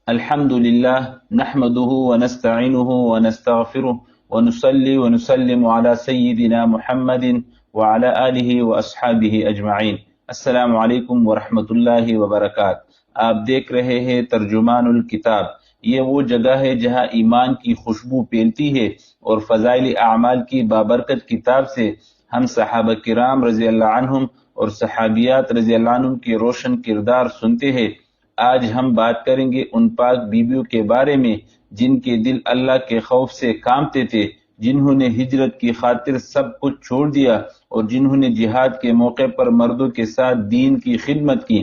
الحمد لله نحمده ونستعينه ونستغفره ونصلي ونسلم على سيدنا محمد وعلى آله واصحابه اجمعین۔ السلام علیکم ورحمۃ اللہ وبرکاتہ۔ آپ دیکھ رہے ہیں ترجمان الکتاب۔ یہ وہ جگہ ہے جہاں ایمان کی خوشبو پھیلتی ہے اور فضائل اعمال کی بابرکت کتاب سے ہم صحابہ کرام رضی اللہ عنہم اور صحابیات رضی اللہ عنہم کے روشن کردار سنتے ہیں۔ آج ہم بات کریں گے ان پاک بیویوں کے بارے میں جن کے دل اللہ کے خوف سے کانپتے تھے، جنہوں نے ہجرت کی خاطر سب کچھ چھوڑ دیا اور جنہوں نے جہاد کے موقع پر مردوں کے ساتھ دین کی خدمت کی۔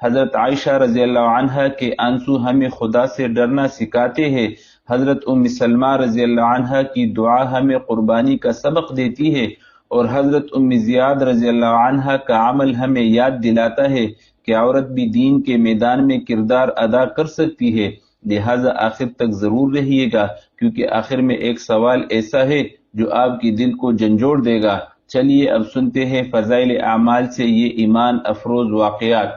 حضرت عائشہ رضی اللہ عنہا کے آنسو ہمیں خدا سے ڈرنا سکھاتے ہیں۔ حضرت ام سلمہ رضی اللہ عنہا کی دعا ہمیں قربانی کا سبق دیتی ہے، اور حضرت ام زیاد رضی اللہ عنہا کا عمل ہمیں یاد دلاتا ہے کہ عورت بھی دین کے میدان میں کردار ادا کر سکتی ہے۔ لہذا آخر تک ضرور رہیے گا، کیونکہ آخر میں ایک سوال ایسا ہے جو آپ کی دل کو جھنجھوڑ دے گا۔ چلیے اب سنتے ہیں فضائل اعمال سے یہ ایمان افروز واقعات۔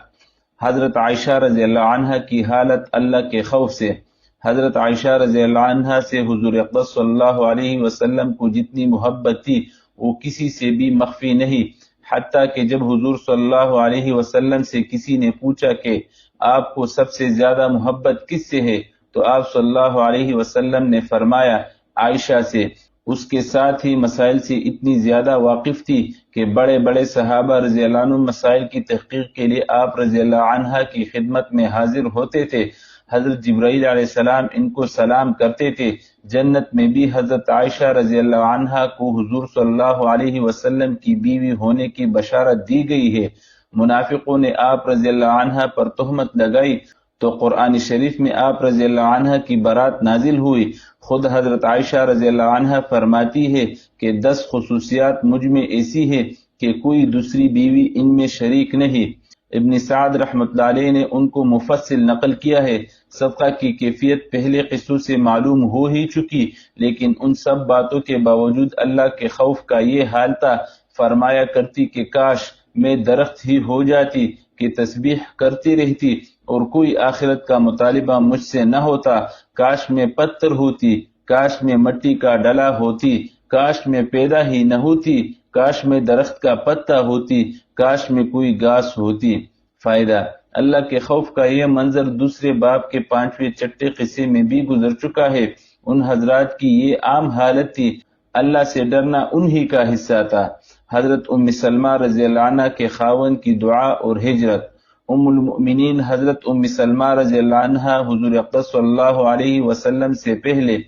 حضرت عائشہ رضی اللہ عنہا کی حالت اللہ کے خوف سے۔ حضرت عائشہ رضی اللہ عنہا سے حضور اقدس صلی اللہ علیہ وسلم کو جتنی محبت تھی وہ کسی سے بھی مخفی نہیں، حتیٰ کہ جب حضور صلی اللہ علیہ وسلم سے کسی نے پوچھا کہ آپ کو سب سے زیادہ محبت کس سے ہے، تو آپ صلی اللہ علیہ وسلم نے فرمایا عائشہ سے۔ اس کے ساتھ ہی مسائل سے اتنی زیادہ واقف تھی کہ بڑے بڑے صحابہ رضی اللہ عنہ مسائل کی تحقیق کے لیے آپ رضی اللہ عنہ کی خدمت میں حاضر ہوتے تھے۔ حضرت جبرائیل علیہ السلام ان کو سلام کرتے تھے۔ جنت میں بھی حضرت عائشہ رضی اللہ عنہا کو حضور صلی اللہ علیہ وسلم کی بیوی ہونے کی بشارت دی گئی ہے۔ منافقوں نے آپ رضی اللہ عنہا پر تہمت لگائی تو قرآن شریف میں آپ رضی اللہ عنہا کی برات نازل ہوئی۔ خود حضرت عائشہ رضی اللہ عنہا فرماتی ہے کہ 10 خصوصیات مجھ میں ایسی ہے کہ کوئی دوسری بیوی ان میں شریک نہیں۔ ابن سعد رحمۃ اللہ علیہ نے ان کو مفصل نقل کیا ہے۔ صدقہ کی کیفیت پہلے قصوں سے معلوم ہو ہی چکی، لیکن ان سب باتوں کے باوجود اللہ کے خوف کا یہ حال تھا۔ فرمایا کرتی کہ کاش میں درخت ہی ہو جاتی کہ تسبیح کرتی رہتی اور کوئی آخرت کا مطالبہ مجھ سے نہ ہوتا۔ کاش میں پتھر ہوتی، کاش میں مٹی کا ڈلا ہوتی، کاش میں پیدا ہی نہ ہوتی، کاش میں درخت کا پتا ہوتی، کاش میں کوئی گھاس ہوتی۔ فائدہ: اللہ کے خوف کا یہ منظر دوسرے باب کے 5ویں چھٹے قصے میں بھی گزر چکا ہے۔ ان حضرات کی یہ عام حالت تھی۔ اللہ سے ڈرنا انہی کا حصہ تھا۔ حضرت ام سلمہ رضی اللہ عنہ کے خاوند کی دعا اور ہجرت۔ ام المؤمنین حضرت ام سلمہ رضی اللہ عنہ حضور اقدس صلی اللہ علیہ وسلم سے پہلے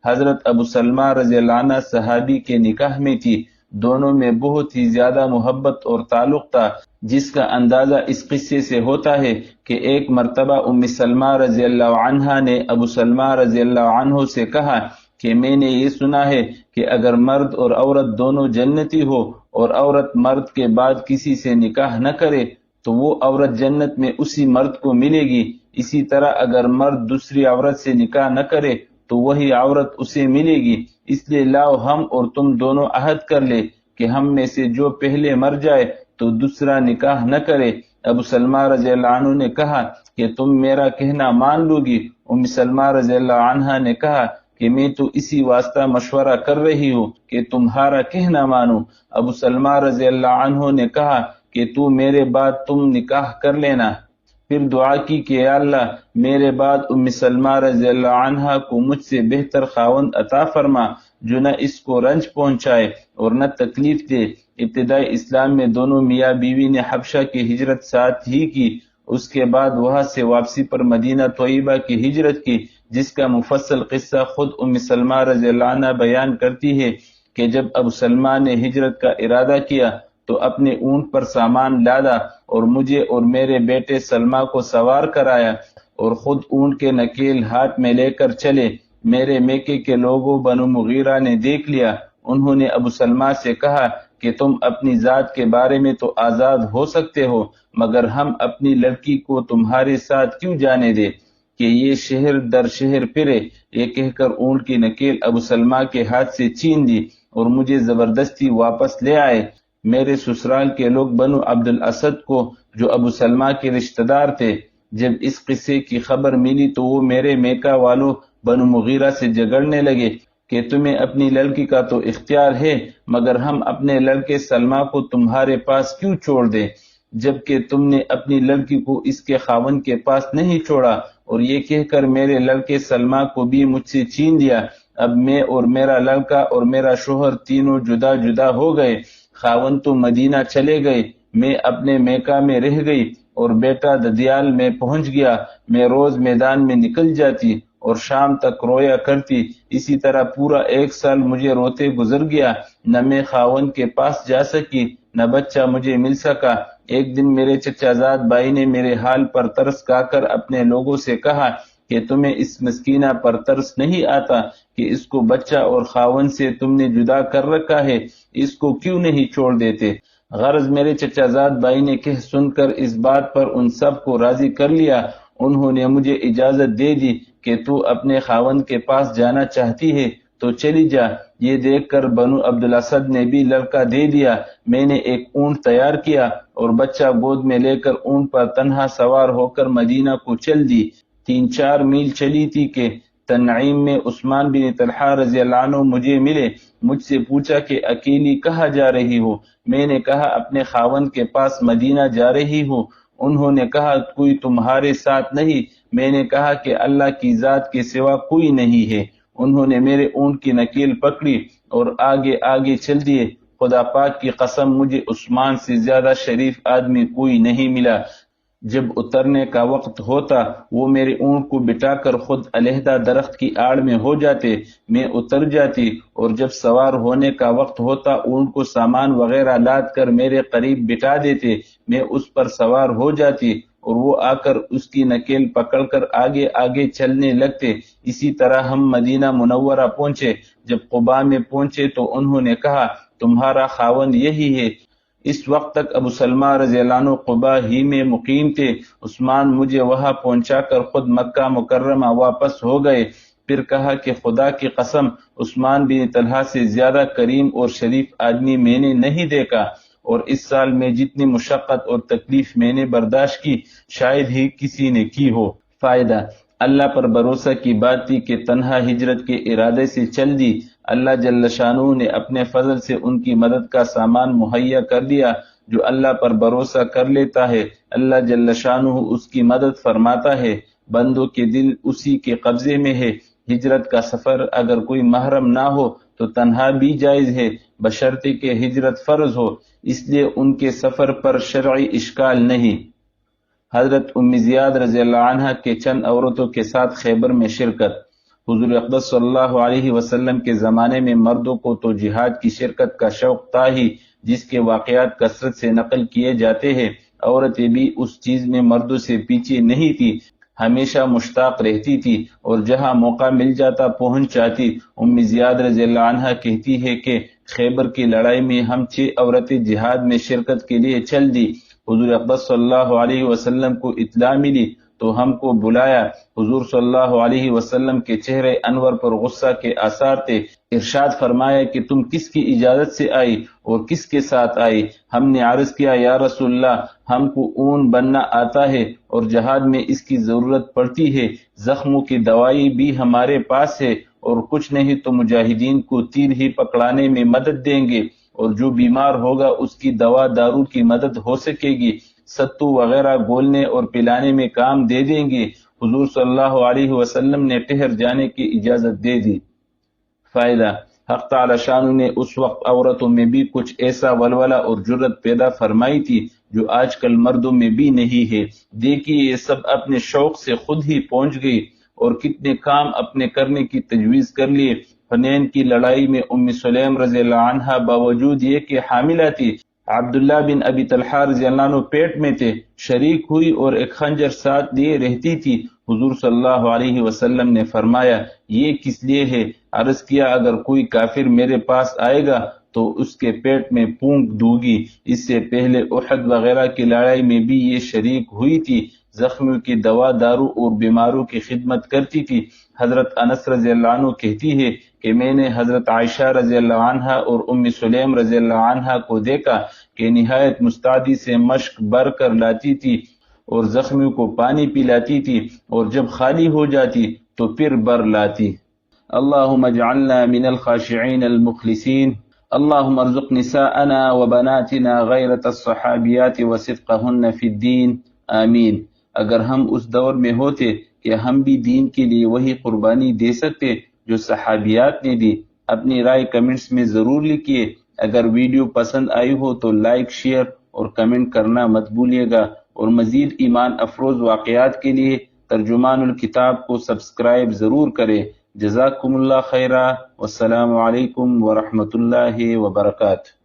حضرت ابو سلمہ رضی اللہ عنہ صحابی کے نکاح میں تھی۔ دونوں میں بہت ہی زیادہ محبت اور تعلق تھا، جس کا اندازہ اس قصے سے ہوتا ہے کہ ایک مرتبہ ام سلمہ رضی اللہ عنہا نے ابو سلمہ رضی اللہ عنہ سے کہا کہ میں نے یہ سنا ہے کہ اگر مرد اور عورت دونوں جنتی ہو اور عورت مرد کے بعد کسی سے نکاح نہ کرے تو وہ عورت جنت میں اسی مرد کو ملے گی۔ اسی طرح اگر مرد دوسری عورت سے نکاح نہ کرے تو وہی عورت اسے ملے گی۔ اس لیے لاؤ ہم اور تم دونوں عہد کر لے کہ ہم میں سے جو پہلے مر جائے تو دوسرا نکاح نہ کرے۔ ابو سلمہ رضی اللہ عنہ نے کہا کہ تم میرا کہنا مان لو گی؟ ام سلمہ رضی اللہ عنہا نے کہا کہ میں تو اسی واسطہ مشورہ کر رہی ہوں کہ تمہارا کہنا مانوں۔ ابو سلمہ رضی اللہ عنہ نے کہا کہ تو میرے بعد تم نکاح کر لینا۔ پھر دعا کی کہ یا اللہ میرے بعد ام سلمہ رضی اللہ عنہا کو مجھ سے بہتر خاوند عطا فرما، جو نہ اس کو رنج پہنچائے اور نہ تکلیف دے۔ ابتدائی اسلام میں دونوں میاں بیوی نے حبشہ کی ہجرت ساتھ ہی کی۔ اس کے بعد وہاں سے واپسی پر مدینہ طیبہ کی ہجرت کی، جس کا مفصل قصہ خود ام سلمہ رضی اللہ عنہ بیان کرتی ہے کہ جب ابو سلمہ نے ہجرت کا ارادہ کیا تو اپنے اونٹ پر سامان لادا اور مجھے اور میرے بیٹے سلمہ کو سوار کرایا اور خود اونٹ کے نکیل ہاتھ میں لے کر چلے۔ میرے میکے کے لوگوں بنو مغیرہ نے دیکھ لیا۔ انہوں نے ابو سلمہ سے کہا کہ تم اپنی ذات کے بارے میں تو آزاد ہو سکتے ہو، مگر ہم اپنی لڑکی کو تمہارے ساتھ کیوں جانے دے کہ یہ شہر در شہر پھرے؟ یہ کہہ کر اونٹ کی نکیل ابو سلمہ کے ہاتھ سے چھین دی اور مجھے زبردستی واپس لے آئے۔ میرے سسرال کے لوگ بنو عبد الاسد کو، جو ابو سلمہ کے رشتہ دار تھے، جب اس قصے کی خبر ملی تو وہ میرے میکہ والوں بنو مغیرہ سے جھگڑنے لگے کہ تمہیں اپنی لڑکی کا تو اختیار ہے، مگر ہم اپنے لڑکے سلمہ کو تمہارے پاس کیوں چھوڑ دیں، جبکہ تم نے اپنی لڑکی کو اس کے خاوند کے پاس نہیں چھوڑا، اور یہ کہہ کر میرے لڑکے سلمہ کو بھی مجھ سے چھین لیا۔ اب میں اور میرا لڑکا اور میرا شوہر تینوں جدا جدا ہو گئے، خاوند تو مدینہ چلے گئے، میں اپنے میکہ میں رہ گئی، اور بیٹا ددیال میں پہنچ گیا۔ میں روز میدان میں نکل جاتی اور شام تک رویا کرتی، اسی طرح پورا 1 سال مجھے روتے گزر گیا، نہ میں خاوند کے پاس جا سکی، نہ بچہ مجھے مل سکا۔ ایک دن میرے چچا زاد بھائی نے میرے حال پر ترس کھا کر اپنے لوگوں سے کہا کہ تمہیں اس مسکینہ پر ترس نہیں آتا کہ اس کو بچہ اور خاوند سے تم نے جدا کر رکھا ہے، اس کو کیوں نہیں چھوڑ دیتے؟ غرض میرے چچا زاد بھائی نے کہہ سن کر اس بات پر ان سب کو راضی کر لیا۔ انہوں نے مجھے اجازت دے دی کہ تو اپنے خاوند کے پاس جانا چاہتی ہے تو چلی جا۔ یہ دیکھ کر بنو عبدالاسد نے بھی لڑکا دے دیا۔ میں نے ایک اونٹ تیار کیا اور بچہ گود میں لے کر اونٹ پر تنہا سوار ہو کر مدینہ کو چل دی۔ 3-4 میل چلی تھی کہ تنعیم میں عثمان بن طلحہ رضی اللہ عنہ مجھے ملے۔ مجھ سے پوچھا کہ اکیلی کہاں جا رہی ہو؟ میں نے کہا اپنے خاوند کے پاس مدینہ جا رہی ہوں۔ انہوں نے کہا کوئی تمہارے ساتھ نہیں؟ میں نے کہا کہ اللہ کی ذات کے سوا کوئی نہیں ہے۔ انہوں نے میرے اونٹ کی نکیل پکڑی اور آگے آگے چل دیے۔ خدا پاک کی قسم مجھے عثمان سے زیادہ شریف آدمی کوئی نہیں ملا۔ جب اترنے کا وقت ہوتا وہ میرے اونٹ کو بٹا کر خود علیحدہ درخت کی آڑ میں ہو جاتے، میں اتر جاتی، اور جب سوار ہونے کا وقت ہوتا اونٹ کو سامان وغیرہ لاد کر میرے قریب بٹا دیتے، میں اس پر سوار ہو جاتی اور وہ آ کر اس کی نکیل پکڑ کر آگے آگے چلنے لگتے۔ اسی طرح ہم مدینہ منورہ پہنچے۔ جب قباء میں پہنچے تو انہوں نے کہا تمہارا خاوند یہی ہے۔ اس وقت تک ابو سلمہ رضی اللہ عنہ قباء ہی میں مقیم تھے۔ عثمان مجھے وہاں پہنچا کر خود مکہ مکرمہ واپس ہو گئے۔ پھر کہا کہ خدا کی قسم عثمان بن طلحہ سے زیادہ کریم اور شریف آدمی میں نے نہیں دیکھا، اور اس سال میں جتنی مشقت اور تکلیف میں نے برداشت کی شاید ہی کسی نے کی ہو۔ فائدہ: اللہ پر بھروسہ کی بات تھی کہ تنہا ہجرت کے ارادے سے چل دی۔ اللہ جل شانہ نے اپنے فضل سے ان کی مدد کا سامان مہیا کر دیا۔ جو اللہ پر بھروسہ کر لیتا ہے اللہ جل شانہ اس کی مدد فرماتا ہے۔ بندوں کے دل اسی کے قبضے میں ہے۔ ہجرت کا سفر اگر کوئی محرم نہ ہو تو تنہا بھی جائز ہے، بشرطے کہ ہجرت فرض ہو، اس لیے ان کے سفر پر شرعی اشکال نہیں۔ حضرت ام زیاد رضی اللہ عنہ کے چند عورتوں کے ساتھ خیبر میں شرکت۔ حضور اقدس صلی اللہ علیہ وسلم کے زمانے میں مردوں کو تو جہاد کی شرکت کا شوق تھا ہی، جس کے واقعات کثرت سے نقل کیے جاتے ہیں۔ عورتیں بھی اس چیز میں مردوں سے پیچھے نہیں تھی، ہمیشہ مشتاق رہتی تھی اور جہاں موقع مل جاتا پہنچ جاتی۔ ام زیاد رضی اللہ عنہ کہتی ہے کہ خیبر کی لڑائی میں ہم 6 عورتیں جہاد میں شرکت کے لیے چل دی۔ حضور اقدس صلی اللہ علیہ وسلم کو اطلاع ملی تو ہم کو بلایا۔ حضور صلی اللہ علیہ وسلم کے چہرے انور پر غصہ کے آثار تھے۔ ارشاد فرمایا کہ تم کس کی اجازت سے آئی اور کس کے ساتھ آئی؟ ہم نے عرض کیا یا رسول اللہ، ہم کو اون بننا آتا ہے اور جہاد میں اس کی ضرورت پڑتی ہے، زخموں کی دوائی بھی ہمارے پاس ہے، اور کچھ نہیں تو مجاہدین کو تیر ہی پکڑانے میں مدد دیں گے، اور جو بیمار ہوگا اس کی دوا دارو کی مدد ہو سکے گی، ستو وغیرہ گولنے اور پلانے میں کام دے دیں گے۔ حضور صلی اللہ علیہ وسلم نے ٹھہر جانے کی اجازت دے دی۔ فائدہ: حق تعالی شانہ نے اس وقت عورتوں میں بھی کچھ ایسا ولولہ اور جرت پیدا فرمائی تھی جو آج کل مردوں میں بھی نہیں ہے۔ دیکھیے یہ سب اپنے شوق سے خود ہی پہنچ گئی اور کتنے کام اپنے کرنے کی تجویز کر لیے۔ حنین کی لڑائی میں ام سلیم رضی اللہ عنہا باوجود یہ کہ حاملہ تھی، عبداللہ بن ابی طلحہ رضی اللہ عنہ پیٹ میں تھے، شریک ہوئی اور ایک خنجر ساتھ لیے رہتی تھی۔ حضور صلی اللہ علیہ وسلم نے فرمایا یہ کس لیے ہے؟ عرض کیا اگر کوئی کافر میرے پاس آئے گا تو اس کے پیٹ میں پھونک دوں گی۔ اس سے پہلے احد وغیرہ کی لڑائی میں بھی یہ شریک ہوئی تھی، زخمیوں کی دوا دارو اور بیماروں کی خدمت کرتی تھی۔ حضرت انس رضی اللہ عنہ کہتی ہے کہ میں نے حضرت عائشہ رضی اللہ عنہا اور ام سلیم رضی اللہ عنہا کو دیکھا کہ نہایت مستعدی سے مشک بھر کر لاتی تھی اور زخمیوں کو پانی پلاتی تھی، اور جب خالی ہو جاتی تو پھر بر لاتی۔ اللہم اجعلنا من الخاشعین المخلصین، اللہم ارزق نساءنا وبناتنا غیرت الصحابیات وصدقہن فی الدین، آمین۔ اگر ہم اس دور میں ہوتے کہ ہم بھی دین کے لیے وہی قربانی دے سکتے جو صحابیات نے دی۔ اپنی رائے کمنٹس میں ضرور لکھیے۔ اگر ویڈیو پسند آئی ہو تو لائک، شیئر اور کمنٹ کرنا مت بھولیے گا، اور مزید ایمان افروز واقعات کے لیے ترجمان الکتاب کو سبسکرائب ضرور کریں۔ جزاکم اللہ خیرہ، والسلام علیکم ورحمۃ اللہ وبرکاتہ۔